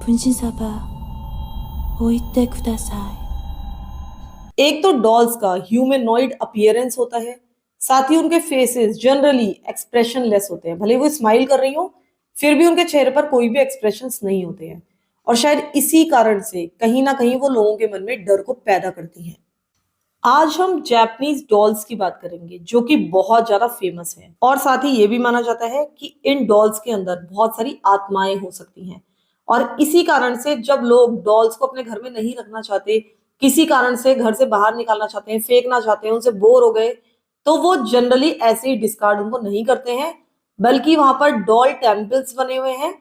분신사바 오이테 쿠다사이। एक तो डॉल्स का ह्यूमनॉइड अपीयरेंस होता है, साथ ही उनके फेसेस जनरली एक्सप्रेशन लेस होते हैं। भले वो स्माइल कर रही हो, फिर भी उनके चेहरे पर कोई भी एक्सप्रेशंस नहीं होते हैं। और शायद इसी कारण से कहीं ना कहीं वो लोगों के मन में डर को पैदा करती हैं। आज हम जापानीज डॉल्स की बात करेंगे, जो कि बहुत ज्यादा फेमस है। और साथ ही ये भी माना जाता है कि इन डॉल्स के अंदर बहुत सारी आत्माएं हो सकती हैं। और इसी कारण से जब लोग डॉल्स को अपने घर में नहीं रखना चाहते, किसी कारण से घर से बाहर निकालना चाहते हैं, फेंकना चाहते हैं, उनसे बोर हो गए, तो वो जनरली ऐसे ही डिस्कार्ड उनको नहीं करते हैं, बल्कि वहां पर डॉल टेम्पल्स बने हुए हैं,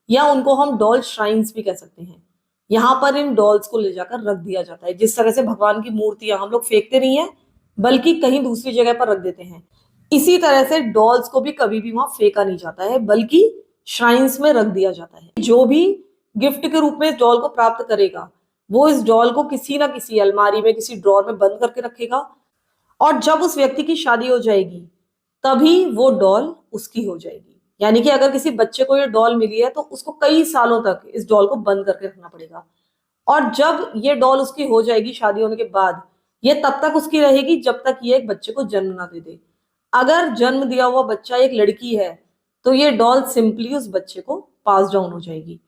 या उनको हम डॉल श्राइन्स भी कह सकते हैं। यहाँ पर इन डॉल्स को ले जाकर रख दिया जाता है। जिस तरह से भगवान की मूर्तियां हम लोग फेंकते नहीं है, बल्कि कहीं दूसरी जगह पर रख देते हैं, इसी तरह से डॉल्स को भी कभी भी वहां फेंका नहीं जाता है, बल्कि श्राइन्स में रख दिया जाता है। जो भी गिफ्ट के रूप में इस डॉल को प्राप्त करेगा, वो इस डॉल को किसी ना किसी अलमारी में, किसी ड्रॉर में बंद करके रखेगा। और जब उस व्यक्ति की शादी हो जाएगी, तभी वो डॉल उसकी हो जाएगी। यानी कि अगर किसी बच्चे को ये डॉल मिली है, तो उसको कई सालों तक इस डॉल को बंद करके रखना पड़ेगा। और जब ये डॉल उसकी हो जाएगी शादी होने के बाद, ये तब तक उसकी रहेगी जब तक ये एक बच्चे को जन्म ना दे दे। अगर जन्म दिया हुआ बच्चा एक लड़की है, तो ये डॉल सिंपली उस बच्चे को पास डाउन हो जाएगी।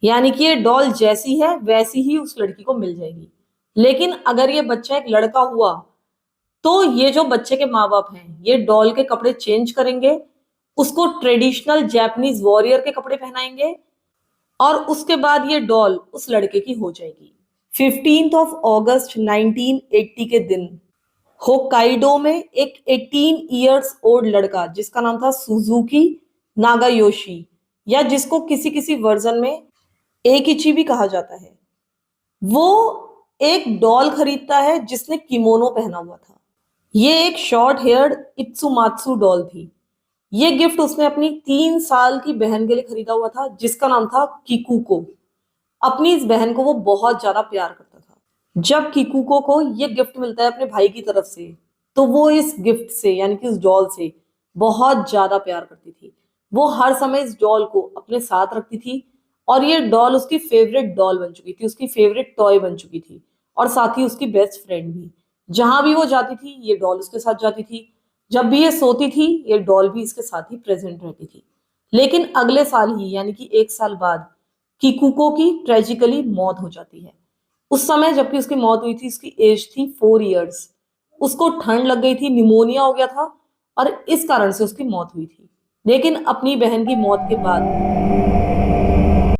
यानी कि ये डॉल जैसी है वैसी ही उस लड़की को मिल जाएगी। लेकिन अगर ये बच्चा एक लड़का हुआ, तो ये जो बच्चे के माँ बाप हैं, ये डॉल के कपड़े चेंज करेंगे, उसको ट्रेडिशनल जापानीज वॉरियर के कपड़े पहनाएंगे, और उसके बाद ये डॉल उस लड़के की हो जाएगी। 15 अगस्त 1980 के दिन होक्काइडो में एक 18 इयर्स ओल्ड लड़का, जिसका नाम था सुजुकी नागायोशी, या जिसको किसी किसी वर्जन में एकिची भी कहा जाता है, वो एक डॉल खरीदता है जिसने किमोनो पहना हुआ था। ये एक शॉर्ट हेयर्ड इत्सुमात्सु डॉल थी। ये गिफ्ट उसने अपनी 3 साल की बहन के लिए खरीदा हुआ था, जिसका नाम था किकुको। अपनी इस बहन को वो बहुत ज्यादा प्यार करता था। जब किकुको को ये गिफ्ट मिलता है अपने भाई की तरफ से, तो वो इस गिफ्ट से, यानी कि उस डॉल से बहुत ज्यादा प्यार करती थी। वो हर समय इस डॉल को अपने साथ रखती थी, और ये डॉल उसकी फेवरेट डॉल बन चुकी थी, उसकी फेवरेट टॉय बन चुकी थी, और साथ ही उसकी बेस्ट फ्रेंड भी। जहां भी वो जाती थी, ये डॉल उसके साथ जाती थी। जब भी ये सोती थी, ये डॉल भी इसके साथ ही प्रेजेंट रहती थी। लेकिन अगले साल ही, यानी कि 1 साल बाद, किकुको की ट्रेजिकली मौत हो जाती है। उस समय जबकि उसकी मौत हुई थी, उसकी एज थी 4 इयर्स। उसको ठंड लग गई थी, निमोनिया हो गया था, और इस कारण से उसकी मौत हुई थी। लेकिन अपनी बहन की मौत के बाद